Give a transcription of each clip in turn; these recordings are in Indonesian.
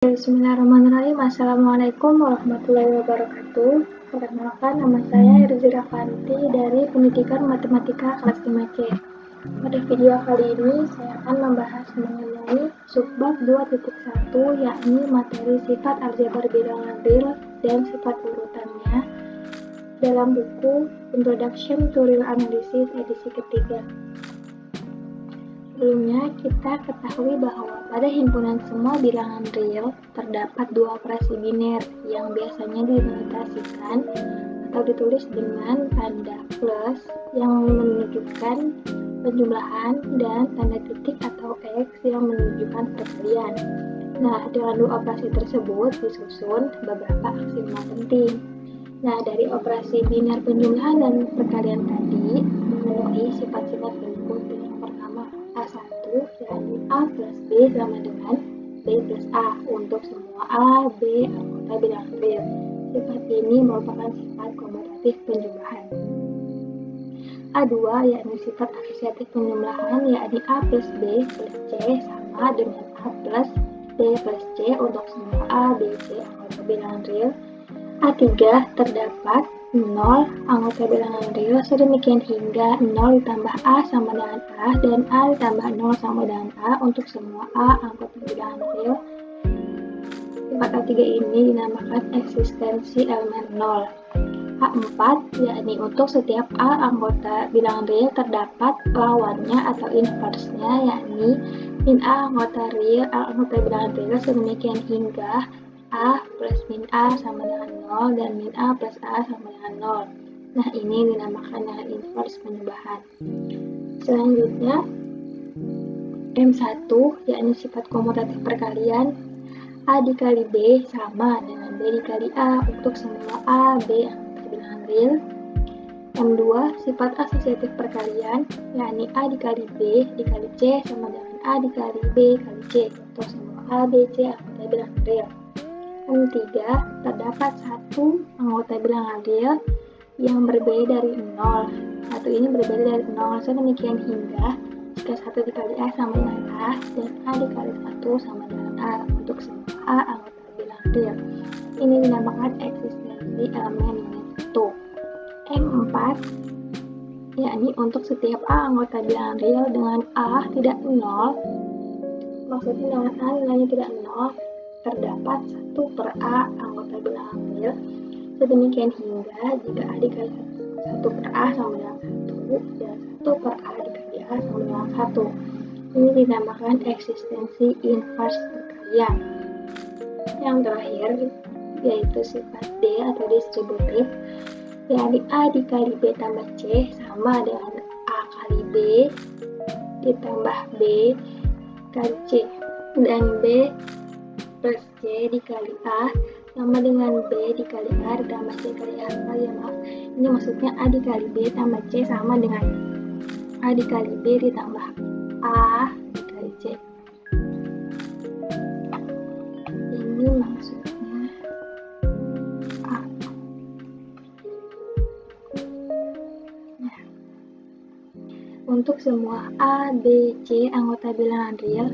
Bismillahirrahmanirrahim. Assalamualaikum warahmatullahi wabarakatuh. Perkenalkan, nama saya Herzi Rafanti dari Pendidikan Matematika kelas 5C. Pada video kali ini saya akan membahas mengenai subbab 2.1, yakni materi sifat aljabar bilangan real dan sifat urutannya dalam buku Introduction to Real Analysis edisi ketiga. Sebelumnya, kita ketahui bahwa pada himpunan semua bilangan real terdapat dua operasi biner yang biasanya dinotasikan atau ditulis dengan tanda plus yang menunjukkan penjumlahan dan tanda titik atau X yang menunjukkan perkalian. Nah, dengan dua operasi tersebut disusun beberapa aksioma penting. Nah, dari operasi biner penjumlahan dan perkalian tadi memenuhi sifat-sifat berikut. Yang pertama, A1, yakni A plus B sama dengan B plus A untuk semua A, B, anggota bilangan real. Sifat ini merupakan sifat komutatif penjumlahan. A2, yakni sifat asosiatif penjumlahan, yakni A plus B plus C sama dengan A plus B plus C untuk semua A, B, C, anggota bilangan real. A3, terdapat 0 anggota bilangan real sedemikian hingga 0 ditambah A sama dengan A dan A ditambah 0 sama dengan A untuk semua A anggota bilangan real. Sifat A3 ini dinamakan eksistensi elemen 0. A4, yakni untuk setiap A anggota bilangan real terdapat lawannya atau inversnya, yakni min A anggota bilangan real sedemikian hingga A plus min A sama dengan 0 dan min A plus A sama dengan 0. Nah, ini dinamakan dengan inverse penjumlahan. Selanjutnya, M1, yakni sifat komutatif perkalian, A dikali B sama dengan B dikali A untuk semua A, B anggota bilangan real. M2, sifat asosiatif perkalian, yakni A dikali B dikali C sama dengan A dikali B kali C untuk semua A, B, C anggota bilangan real. M3, terdapat satu anggota bilangan real yang berbeda dari 0. Satu ini berbeda dari 0, sedemikian hingga jika 1 dikali A sama dengan A dan A dikali 1 sama dengan A untuk semua A anggota bilangan real. Ini dinamakan eksistensi elemen unit 1. M4, yakni untuk setiap A anggota bilangan real dengan A tidak 0, maksudnya dengan A nilainya tidak 0, terdapat 1 per A anggota bilangan real sedemikian hingga jika A dikali 1 per A sama dengan 1 dan 1 per A dikali A sama dengan 1. Ini dinamakan eksistensi inverse perkalian. Yang terakhir yaitu sifat D atau distributif, yakni A dikali B tambah C sama dengan A kali B ditambah B kali C dan B plus C dikali A sama dengan B dikali A ditambah C kali A. Ini maksudnya A dikali B tambah C sama dengan A dikali B ditambah A dikali C. Ini maksudnya A. Nah, untuk semua A, B, C anggota bilangan real,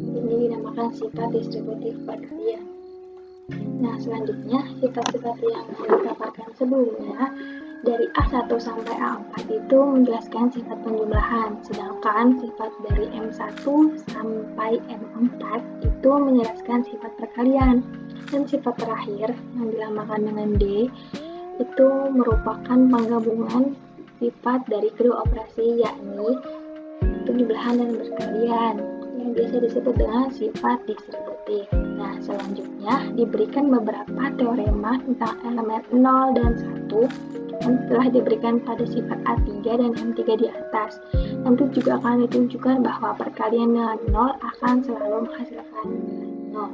ini dinamakan sifat distributif perkalian. Nah, selanjutnya sifat-sifat yang didapatkan sebelumnya dari A1 sampai A4 itu menjelaskan sifat penjumlahan, sedangkan sifat dari M1 sampai M4 itu menjelaskan sifat perkalian. Dan sifat terakhir yang dinamakan dengan D itu merupakan penggabungan sifat dari kedua operasi, yakni penjumlahan dan perkalian, yang biasa disebut dengan sifat distributif. Nah, selanjutnya diberikan beberapa teorema tentang elemen 0 dan 1 yang telah diberikan pada sifat A3 dan M3 di atas. Nanti juga akan ditunjukkan bahwa perkalian dengan 0 akan selalu menghasilkan 0.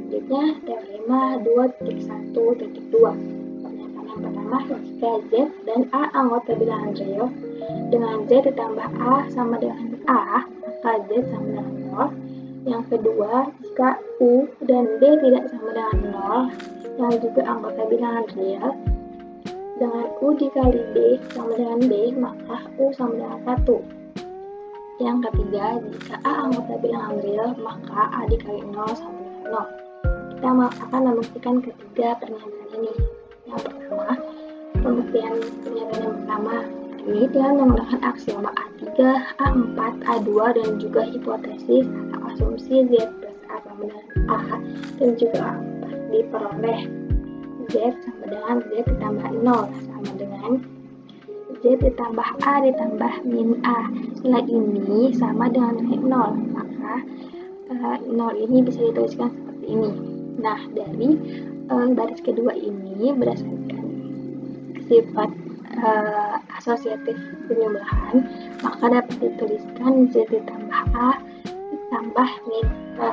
Selanjutnya, teorema 2.1.2. Pernyataan yang pertama, jika Z dan A anggota bilangan real, dengan Z ditambah A sama dengan A, maka Z sama dengan 0. Yang kedua, jika U dan B tidak sama dengan 0, yang juga anggota bilangan real, dengan U dikali B sama dengan B, maka U sama dengan 1. Yang ketiga, jika A anggota bilangan real, maka A dikali 0 sama dengan 0. Kita akan membuktikan ketiga pernyataan ini. Yang pertama, pembuktian pernyataan yang pertama ini dengan menggunakan aksioma A3, A4, A2, dan juga hipotesis atau asumsi Z plus A sama dengan A dan juga A4 diperoleh Z sama dengan Z ditambah 0 sama dengan Z ditambah A ditambah min A. Nilai ini sama dengan nilai 0, maka 0 ini bisa dituliskan seperti ini. Nah, dari baris kedua ini berdasarkan sifat asosiatif penjumlahan, maka dapat dituliskan Z ditambah A ditambah min A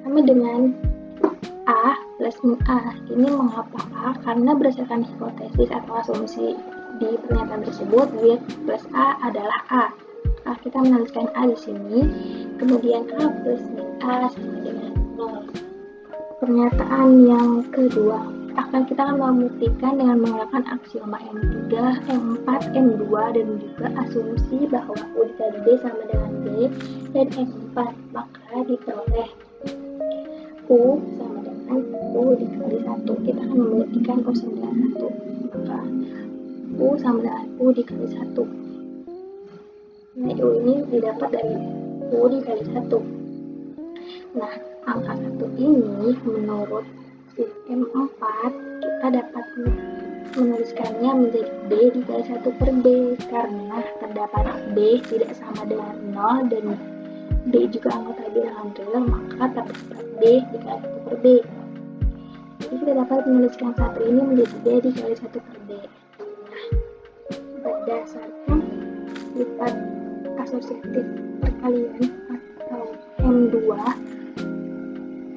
sama dengan A plus min A. Ini mengapa A? Karena berdasarkan hipotesis atau asumsi di pernyataan tersebut, Z plus A adalah A. Nah, kita menuliskan A di sini, kemudian A plus min A sama dengan 0. Pernyataan yang kedua, kita akan membuktikan dengan menggunakan aksioma M3, M4, M2, dan juga asumsi bahwa U dikali B sama dengan B, dan M4, maka diperoleh U sama dengan U dikali 1. Kita akan membuktikan U sama dengan 1, maka U sama dengan U dikali 1. Nah, U ini didapat dari U dikali 1. Nah, angka 1 ini menurut M4 kita dapat menuliskannya menjadi B dikali 1 per B karena terdapat B tidak sama dengan 0 dan B juga anggota bilangan real, maka terdapat B dikali 1 per B. Jadi kita dapat menuliskan 1 ini menjadi B dikali 1 per B. Nah, berdasarkan sifat asosiatif perkalian atau M2,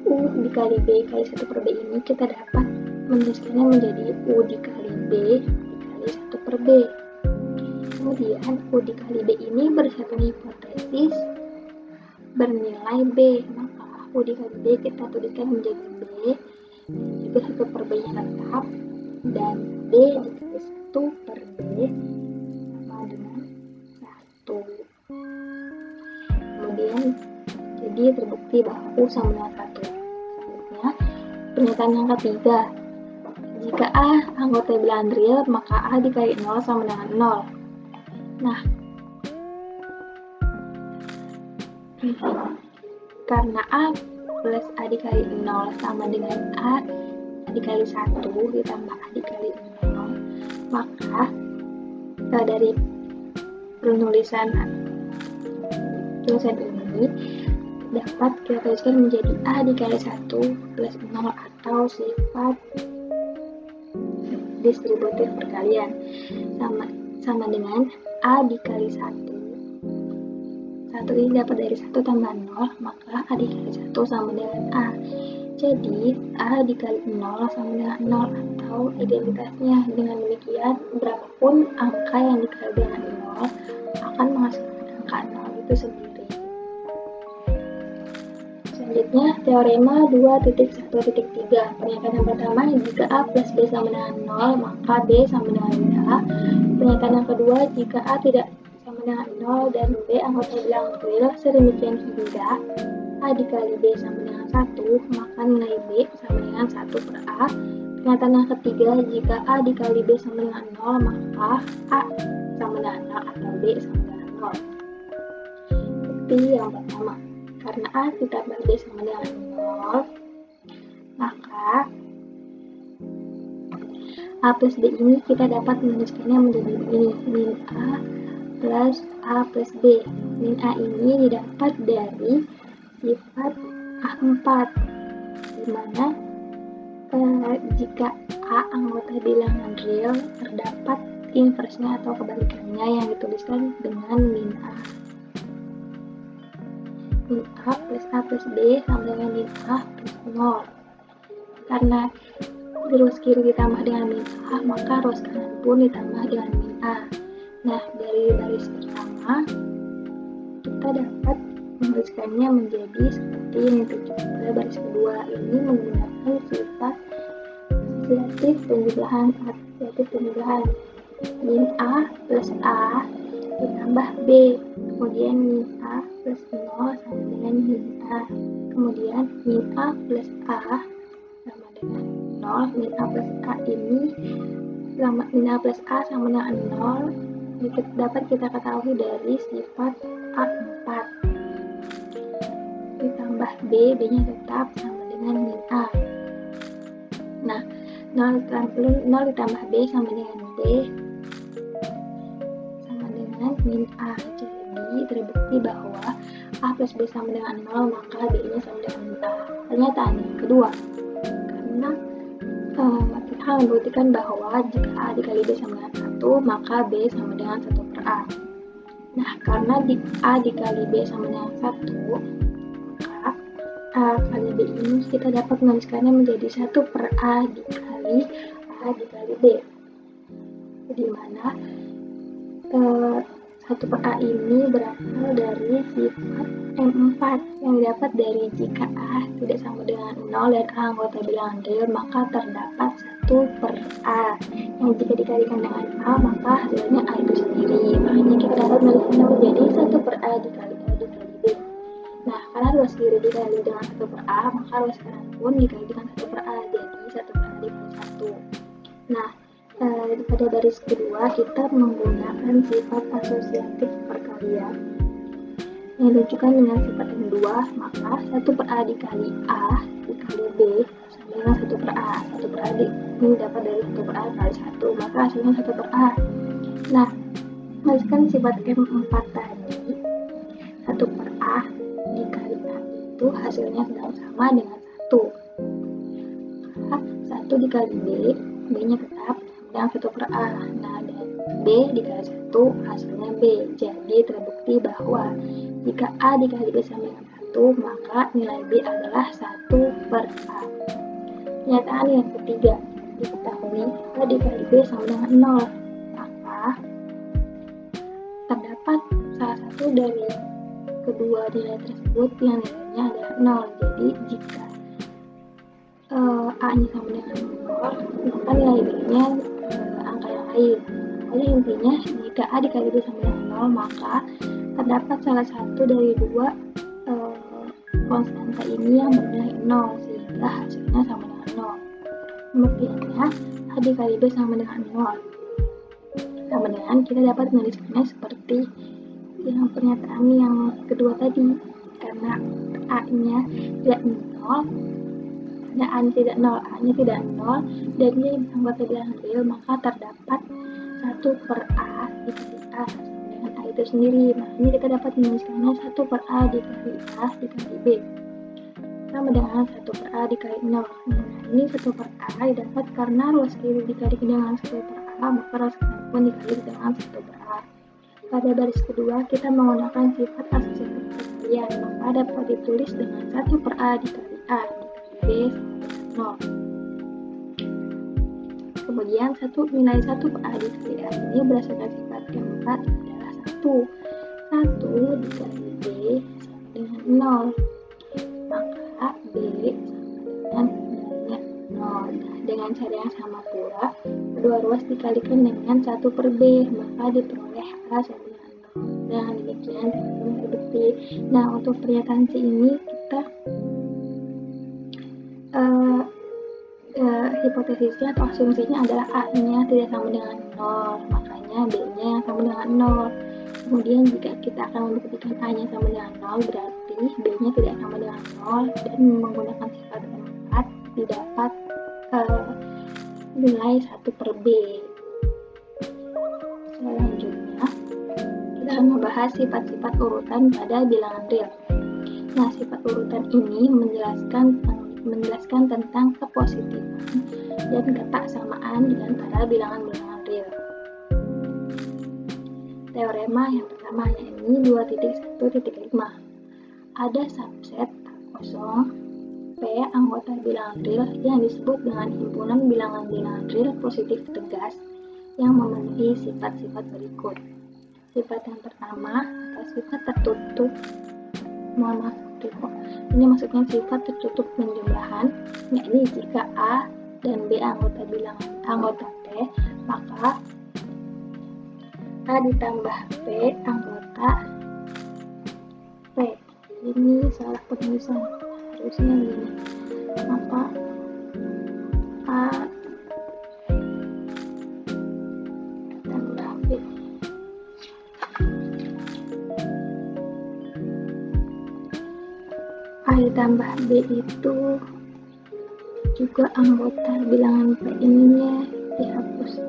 U dikali B kali 1 per B ini kita dapat menuliskannya menjadi U dikali B dikali 1 per B. Kemudian U dikali B ini berdasarkan hipotesis bernilai B, maka U dikali B kita tuliskan menjadi B juga 1 per B nya tetap, dan B dikali 1 per B sama dengan 1. Kemudian jadi terbukti bahwa U sama dengan 1. Selanjutnya, pernyataan yang ketiga, jika A anggota bilangan real, maka A dikali 0 sama dengan 0. Nah, karena A plus A dikali 0 sama dengan A dikali 1 ditambah A dikali 0, maka dari penulisan ini dapat kita tuliskan menjadi A dikali 1 plus 0 atau sifat distributif perkalian sama dengan A dikali 1. 1 ini dapat dari 1 tambah 0, maka A dikali 1 sama dengan A. Jadi, A dikali 0 sama dengan 0 atau identitasnya. Dengan demikian, berapapun angka yang dikali dengan 0 akan menghasilkan angka 0 itu sendiri. Selanjutnya, teorema 2.1.3. Pernyataan yang pertama, jika A plus B sama dengan 0, maka B sama dengan A. Pernyataan yang kedua, jika A tidak sama dengan 0 dan B anggota bilangan real sedemikian hingga A dikali B sama dengan 1, maka nilai B sama dengan 1 per A. Pernyataan yang ketiga, jika A dikali B sama dengan 0, maka A sama dengan 0 atau B sama dengan 0. Bukti yang pertama, karena A ditambah B sama dengan 0, maka A plus B ini kita dapat menuliskannya menjadi begini, min A plus A plus B. Min A ini didapat dari sifat A4, dimana jika A anggota bilangan real terdapat inversnya atau kebalikannya yang dituliskan dengan min A. Min A plus B sama dengan min A plus 0. Karena di ruas kiri ditambah dengan min A, maka ruas kanan pun ditambah dengan min A. Nah, dari baris pertama kita dapat menuliskannya menjadi seperti yang ditunjukkan pada baris kedua. Ini menggunakan sifat asosiatif penjumlahan. Min A plus A ditambah B. kemudian min A plus 0 sama dengan min A, kemudian min A plus A sama dengan 0, min A plus A ini min A plus A sama dengan 0 dapat kita ketahui dari sifat A4 ditambah B, B-nya tetap sama dengan min A. Nah, 0 ditambah B sama dengan B sama dengan min A. Jadi terbukti bahwa A plus B sama dengan 0, maka B-nya sama dengan min A. Pernyataan yang kedua, karena kita akan membuktikan bahwa jika A dikali B sama dengan 1, maka B sama dengan 1 per A. Nah, karena A dikali B sama dengan 1, maka A kali B ini kita dapat menuliskannya menjadi 1 per A dikali B, di mana 1 per A ini berasal dari sifat M4 yang didapat dari jika A tidak sama dengan 0 dan A anggota bilangan real, maka terdapat 1 per A yang jika dikalikan dengan A maka hasilnya A itu sendiri. Makanya kita dapat menulisnya menjadi 1 per A dikali B. Nah, karena luas kiri dikali dengan 1 per A, maka luas kanan pun dikali dengan 1 per A, jadi 1 per A dikali 1. Nah, pada baris kedua kita menggunakan sifat asosiatif perkalian yang ditunjukkan dengan sifat M2, maka 1 per A dikali A dikali B sama dengan 1 per A. 1 per A ini dapat dari 1 per A kali 1, maka hasilnya 1 per A. Nah, menuliskan sifat M4 tadi, 1 per A dikali A itu hasilnya sedang sama dengan 1. Maka 1 dikali B, B-nya tetap dengan 1 per A. Nah, dan B dikali 1 hasilnya B. Jadi terbukti bahwa jika A dikali B sama dengan 1, maka nilai B adalah 1 per A. Pernyataan yang ketiga, diketahui A dikali B sama dengan 0, maka terdapat salah satu dari kedua nilai tersebut yang nilainya adalah 0. Jadi jika A-nya sama dengan 0, maka nilai B-nya angka yang lain. Jadi intinya jika A dikali B sama dengan 0, maka terdapat salah satu dari dua konstanta ini yang bernilai 0 sehingga hasilnya sama dengan 0. Kemudiannya A dikali B sama dengan 0. Sama dengan kita dapat menuliskannya seperti yang pernyataan yang kedua tadi, karena A-nya tidak 0, A-nya tidak 0, dan dia anggota bilangan real, maka terdapat 1 per A dikali A dengan A itu sendiri. Makanya kita dapat menuliskannya 1 per A dikali A dikali B sama dengan 1 per A dikali 0. Nah, ini 1 per A didapat karena ruas kiri dikali dengan 1 per A, maka ruas kanan pun dikali dengan 1 per A. Pada baris kedua, kita menggunakan sifat asosiatif perkalian, maka dapat ditulis dengan 1 per A dikali A dikali B sama dengan 0. Kemudian nilai 1 per A dikali A ini berdasarkan sifat keempat adalah 1. 1 dikali B sama dengan 0, maka B sama dengan nilainya 0. Nah, dengan cara yang sama pula, kedua ruas dikalikan dengan 1 per B, maka diperoleh A sama dengan 0. Nah, demikian terbukti. Nah, untuk pernyataan C ini kita hipotesisnya atau asumsinya adalah A-nya tidak sama dengan 0, makanya B-nya sama dengan 0. Kemudian jika kita akan membuktikan A-nya sama dengan 0, berarti B-nya tidak sama dengan 0, dan menggunakan sifat 4 didapat nilai 1 per B. Selanjutnya, kita akan membahas sifat-sifat urutan pada bilangan real. Nah, sifat urutan ini menjelaskan tentang kepositifan dan ketaksamaan di antara bilangan-bilangan real. Teorema yang pertama yakni 2.1.5. Ada subset kosong P anggota bilangan real yang disebut dengan himpunan bilangan-bilangan real positif tegas yang memenuhi sifat-sifat berikut. Sifat yang pertama atau sifat tertutup, ini maksudnya sifat tertutup penjumlahan, yakni jika A dan B anggota T, maka A ditambah B anggota ini salah penulisan, harusnya gini. Maka A tambah B. A ditambah B itu juga anggota bilangan P ininya dihapus.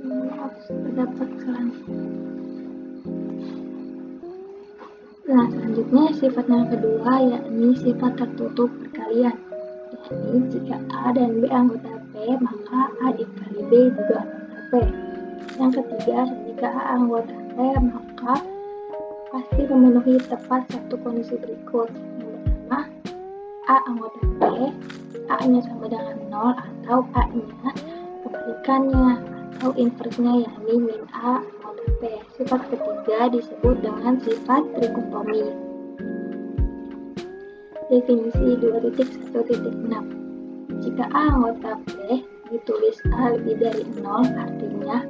Maaf, terdapat kesalahan. Nah, selanjutnya sifat yang kedua yakni sifat tertutup perkalian. Yakni jika A dan B anggota P, maka A dikali B juga anggota P. Yang ketiga, jika A anggota P, maka pasti memenuhi tepat satu kondisi berikut. Yang pertama, A anggota P, A-nya sama dengan 0 atau A-nya kebalikannya atau inversnya yakni min A anggota P. Sifat ketiga disebut dengan sifat trikotomi. Definisi 2.1.6. Jika A anggota P ditulis A lebih dari 0, artinya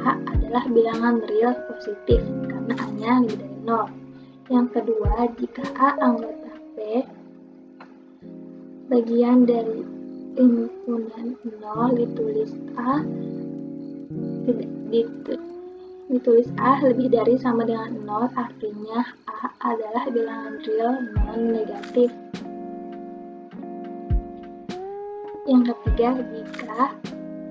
A adalah bilangan real positif karena A-nya lebih dari 0. Yang kedua, jika A anggota P bagian dari himpunan 0 ditulis A lebih dari sama dengan 0, artinya A adalah bilangan real non-negatif. Yang ketiga, jika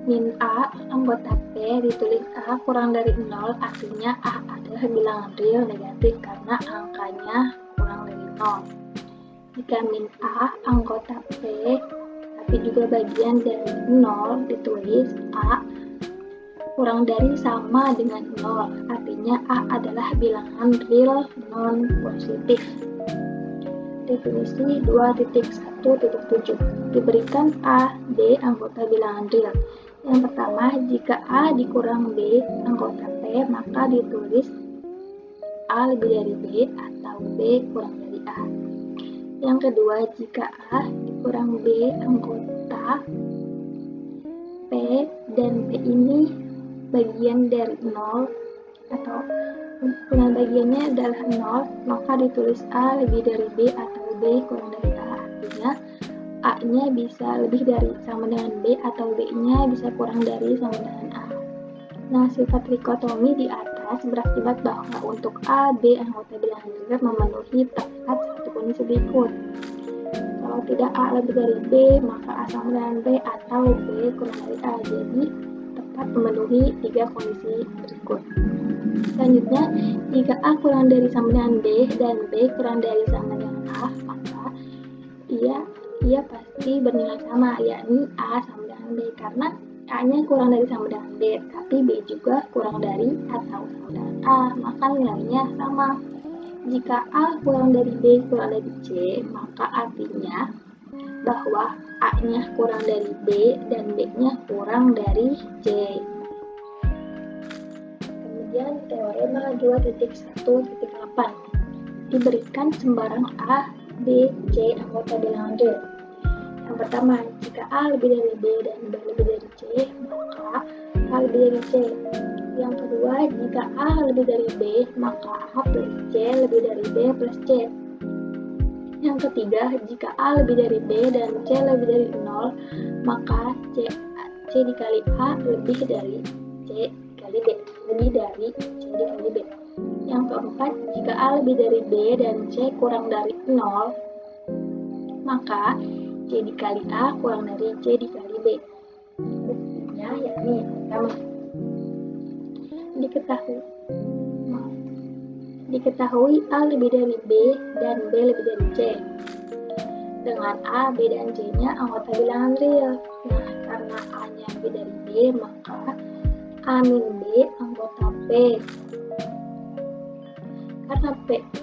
min A anggota P ditulis A kurang dari 0, artinya A adalah bilangan real negatif karena angkanya kurang dari 0. Jika min A anggota P tapi juga bagian dari 0 ditulis A kurang dari sama dengan 0, artinya A adalah bilangan real non-positif. Definisi 2.1.7. Diberikan A, B anggota bilangan real. Yang pertama, jika A dikurang B anggota P, maka ditulis A lebih dari B atau B kurang dari A. Yang kedua, jika A dikurang B anggota P dan P ini bagian dari 0 atau dengan bagiannya adalah 0, maka ditulis A lebih dari B atau B kurang dari A. Artinya A-nya bisa lebih dari sama dengan B atau B-nya bisa kurang dari sama dengan A. Nah, sifat trikotomi di atas berakibat bahwa untuk A, B anggota bilangan real memenuhi tepat satu kondisi berikut. Kalau tidak A lebih dari B, maka A sama dengan B atau B kurang dari A. Jadi tepat memenuhi tiga kondisi berikut. Selanjutnya, jika A kurang dari sama dengan B dan B kurang dari sama dengan A, maka ia pasti bernilai sama, yakni A sama dengan B, karena A-nya kurang dari sama dengan B, tapi B juga kurang dari atau sama dengan A, maka nilainya sama. Jika A kurang dari B kurang dari C, maka artinya bahwa A-nya kurang dari B dan B-nya kurang dari C. Kemudian teorema 2.1.8. Diberikan sembarang A, B, C anggota bilangan real. Yang pertama, jika A lebih dari B dan B lebih dari C, maka A lebih dari C. Yang kedua, jika A lebih dari B, maka A plus C lebih dari B plus C. Yang ketiga, jika A lebih dari B dan C lebih dari 0, maka C dikali A lebih dari C dikali B, lebih dari C dikali B. Yang keempat, jika A lebih dari B dan C kurang dari 0, maka C dikali A kurang dari C dikali B. Buktinya yakni yang pertama. Diketahui A lebih dari B dan B lebih dari C. Dengan A, B, dan C-nya anggota bilangan real. Nah, karena A-nya lebih dari B, maka A min B anggota P.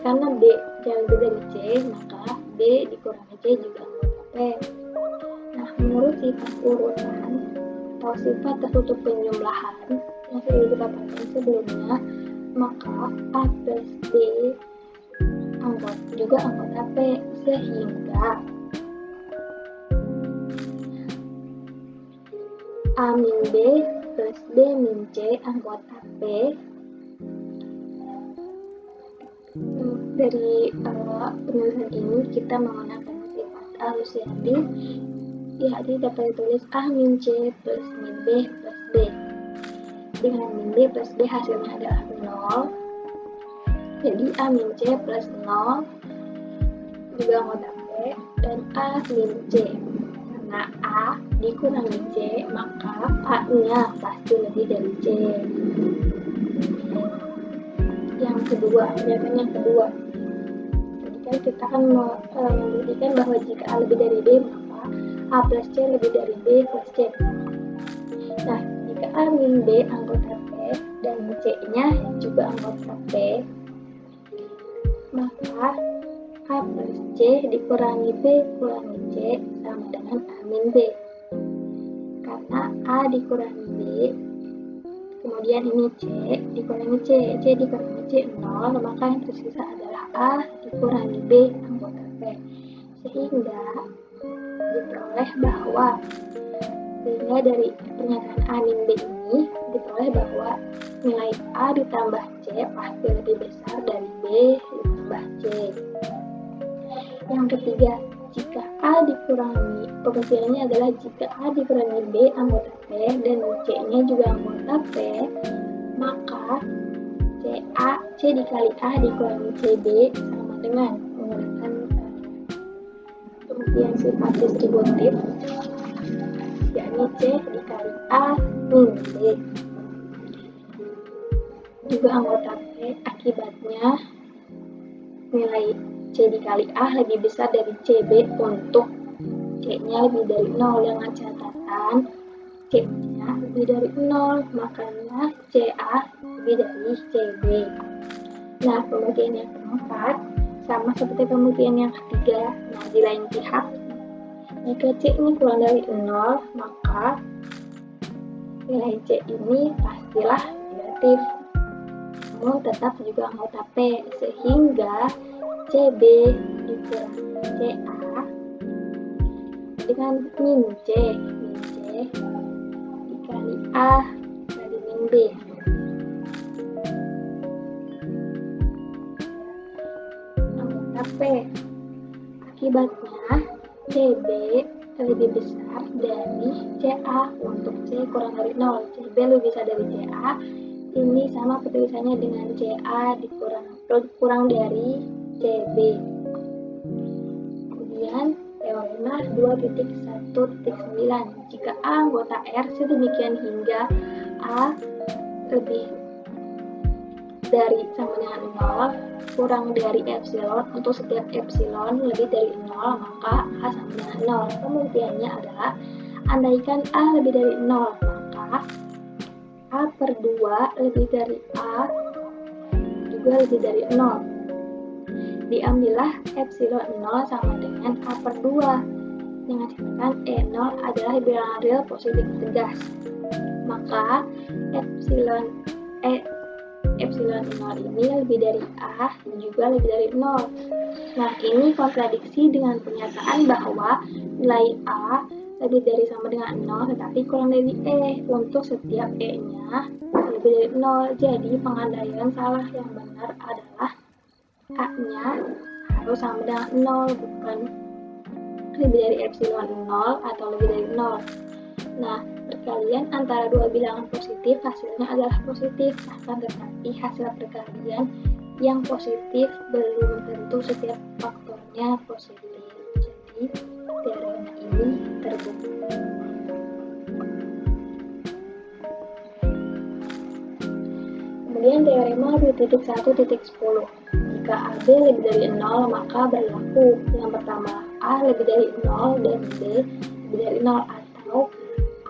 Karena B jauh lebih dari C, maka B dikurangi C juga anggota P. Nah, menurut sifat urutan atau sifat tertutup penjumlahan yang sudah kita pakai sebelumnya, maka A plus B juga anggota P, sehingga A min B plus B min C anggota P Dari penulisan ini kita menggunakan sifat asosiatif, jadi dapat ditulis A min C plus min B plus D. Dengan min B plus D hasilnya adalah 0. Jadi A min C plus 0 juga anggota P, dan A min C. Karena A dikurangi C, maka A-nya pasti lebih dari C. Yang kedua, pernyataan yang kedua. Tadi kan kita akan membuktikan bahwa jika A lebih dari B, maka A plus C lebih dari B plus C. Nah, jika A min B anggota P dan C-nya juga anggota P, maka A plus C dikurangi B kurangi C sama dengan A min B. Karena A dikurangi B, kemudian ini C dikurangi C dikurangi C 0, maka yang tersisa adalah A dikurangi B anggota P. Sehingga dari pernyataan A min B ini diperoleh bahwa nilai A ditambah C pasti lebih besar dari B ditambah C. Yang ketiga, jika A dikurangi, pembuktiannya adalah jika A dikurangi B anggota P dan C-nya juga anggota P, maka C dikali A dikurangi CB sama dengan menggunakan pembuktian sifat distributif, yakni C dikali A min B juga anggota P. Akibatnya nilai C dikali A lebih besar dari CB untuk C-nya lebih dari 0 dengan catatan C-nya lebih dari 0, makanya CA lebih dari CB. Nah, pembuktian yang keempat sama seperti pembuktian yang ketiga. Nah, di lain pihak, jika C ini kurang dari 0, maka nilai C ini pastilah negatif, namun tetap juga anggota P, sehingga CB dikurangi CA dengan min C dikali A kali min B. Anggota P. Akibatnya CB lebih besar dari CA untuk C kurang dari 0. CB lebih besar dari CA. Ini sama penulisannya dengan CA kurang dari CB. Kemudian teorema 2.1.9, jika A anggota R sedemikian hingga A lebih dari sama dengan 0 kurang dari epsilon, untuk setiap epsilon lebih dari 0 maka A sama dengan 0. Pembuktiannya adalah andaikan A lebih dari 0, maka A per 2 lebih dari A juga lebih dari 0. Diambillah epsilon 0 sama dengan A per 2 dengan catatan E0 adalah bilangan real positif tegas, maka epsilon 0 ini lebih dari A juga lebih dari 0. Nah, ini kontradiksi dengan pernyataan bahwa nilai A lebih dari sama dengan 0 tetapi kurang dari E untuk setiap E-nya lebih dari 0. Jadi pengandaian salah, yang benar adalah A-nya harus sama dengan 0, bukan lebih dari epsilon 0 atau lebih dari 0. Nah, perkalian antara dua bilangan positif hasilnya adalah positif, akan tetapi hasil perkalian yang positif belum tentu setiap faktornya positif. Jadi, teorema ini terbukti. Kemudian teorema 2.1.10. Jika AB lebih dari 0, maka berlaku yang pertama, A lebih dari 0 dan B lebih dari 0, atau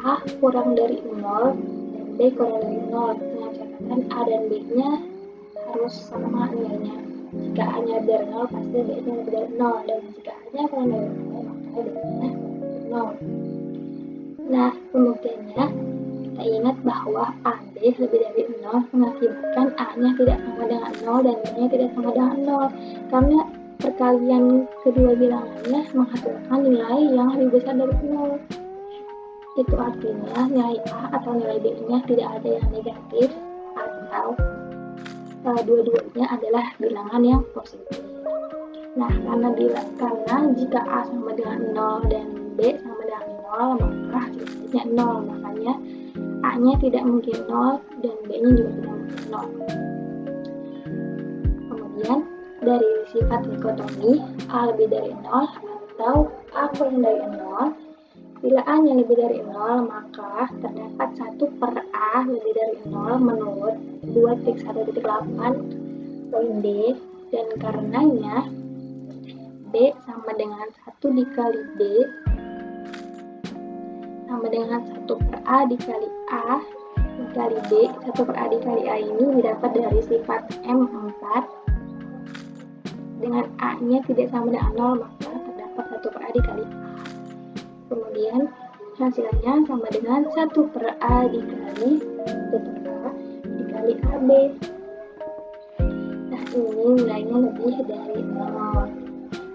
A kurang dari 0 dan B kurang dari 0, dengan catatan A dan B-nya harus sama nilainya. Jika A-nya lebih dari 0, pasti B-nya lebih dari 0, dan jika A-nya kurang dari 0, maka B-nya dari 0. Nah, pembuktiannya, kita ingat bahwa AB lebih dari 0 mengakibatkan A-nya tidak sama dengan 0 dan B-nya tidak sama dengan 0, karena perkalian kedua bilangannya menghasilkan nilai yang lebih besar dari 0. Itu artinya nilai A atau nilai B-nya tidak ada yang negatif atau dua-duanya adalah bilangan yang positif. Nah, karena jika A sama dengan 0 dan B sama dengan 0, maka hasilnya 0. Makanya A-nya tidak mungkin 0 dan B-nya juga tidak mungkin 0. Kemudian, dari sifat dikotomi, A lebih dari 0 atau A kurang dari 0, bila A-nya lebih dari 0, maka terdapat 1 per A lebih dari 0 menurut 2.1.8 poin D, dan karenanya B sama dengan 1 dikali B sama dengan 1 per A dikali A dikali B. 1 per A dikali A ini didapat dari sifat M4. Dengan A-nya tidak sama dengan 0, maka terdapat 1 per A dikali A. Kemudian hasilnya sama dengan 1 per A dikali 1 per A dikali AB. Nah, ini nilainya lebih dari 0.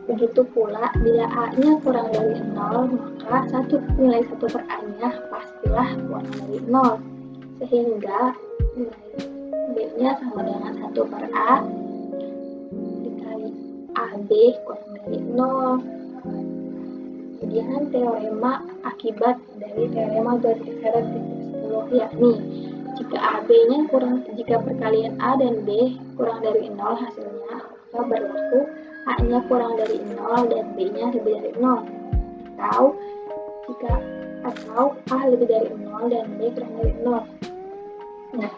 Begitu pula, bila A-nya kurang dari 0, maka nilai 1 per A-nya pastilah kurang dari 0. Sehingga nilai B-nya sama dengan 1 per A dikali AB kurang dari 0. Kemudian teorema akibat dari teorema Berdikseret 10, yakni jika perkalian A dan B kurang dari 0 hasilnya, maka berlaku A-nya kurang dari 0 dan B-nya lebih dari 0. Atau A lebih dari 0 dan B kurang dari 0. Nah,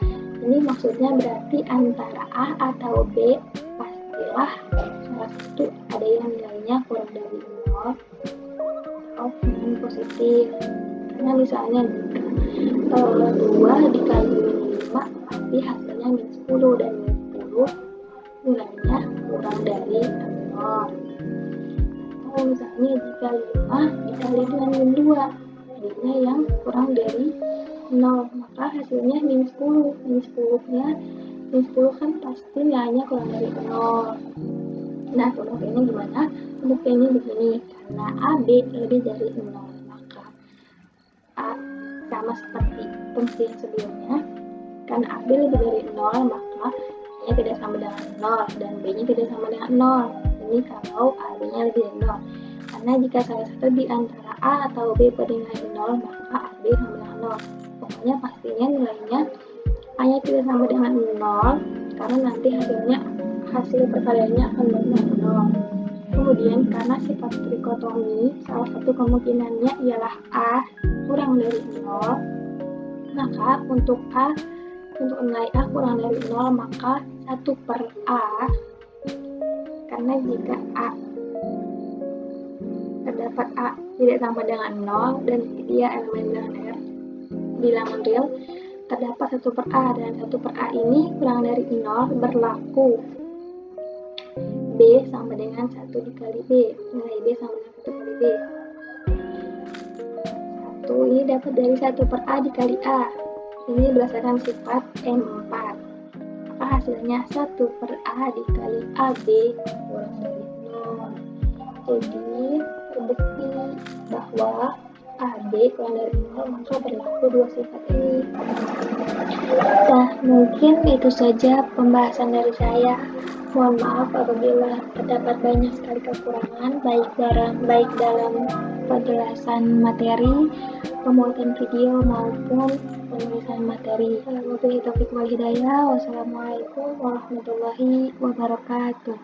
ini maksudnya berarti antara A atau B pastilah salah satu ada yang nilainya kurang dari 0 atau dengan positif. Karena misalnya 2 dikali min 5 pasti hasilnya min 10, dan min 10 nilainya kurang dari 0. Atau misalnya jika 5 dikali dengan min 2, jadinya yang kurang dari 0, maka hasilnya min 10. Min 10 kan pasti nilainya kurang dari 0. Nah, pembuktiannya gimana? Pembuktiannya begini, karena AB lebih dari 0, maka A sama seperti pembuktian sebelumnya. Karena AB lebih dari 0, maka A-nya tidak sama dengan 0 dan B-nya tidak sama dengan 0. Ini kalau AB-nya lebih dari 0. Karena jika salah satu di antara A atau B bernilai 0, maka AB sama dengan 0. Pokoknya pastinya nilainya A-nya tidak sama dengan 0, karena nanti hasil perkaliannya akan benar 0. Kemudian karena sifat trikotomi, salah satu kemungkinannya ialah A kurang dari 0, maka untuk nilai A kurang dari 0, maka 1 per A, karena jika terdapat A tidak sama dengan 0 dan dia elemen bilangan real, terdapat 1 per A, dan 1 per A ini kurang dari 0 berlaku B sama dengan 1 dikali B. Nilai B sama dengan 1 kali B. 1 ini dapat dari 1 per A dikali A. Ini berdasarkan sifat M4. Maka hasilnya 1 per A dikali AB kurang dari 0. Jadi terbukti bahwa AB kurang dari 0, maka berlaku dua sifat ini. Nah, mungkin itu saja pembahasan dari saya. Mohon maaf apabila terdapat banyak sekali kekurangan, baik dalam penjelasan materi, pembuatan video, maupun penulisan materi. Wabillahi taufiq wal hidayah. Wassalamualaikum warahmatullahi wabarakatuh.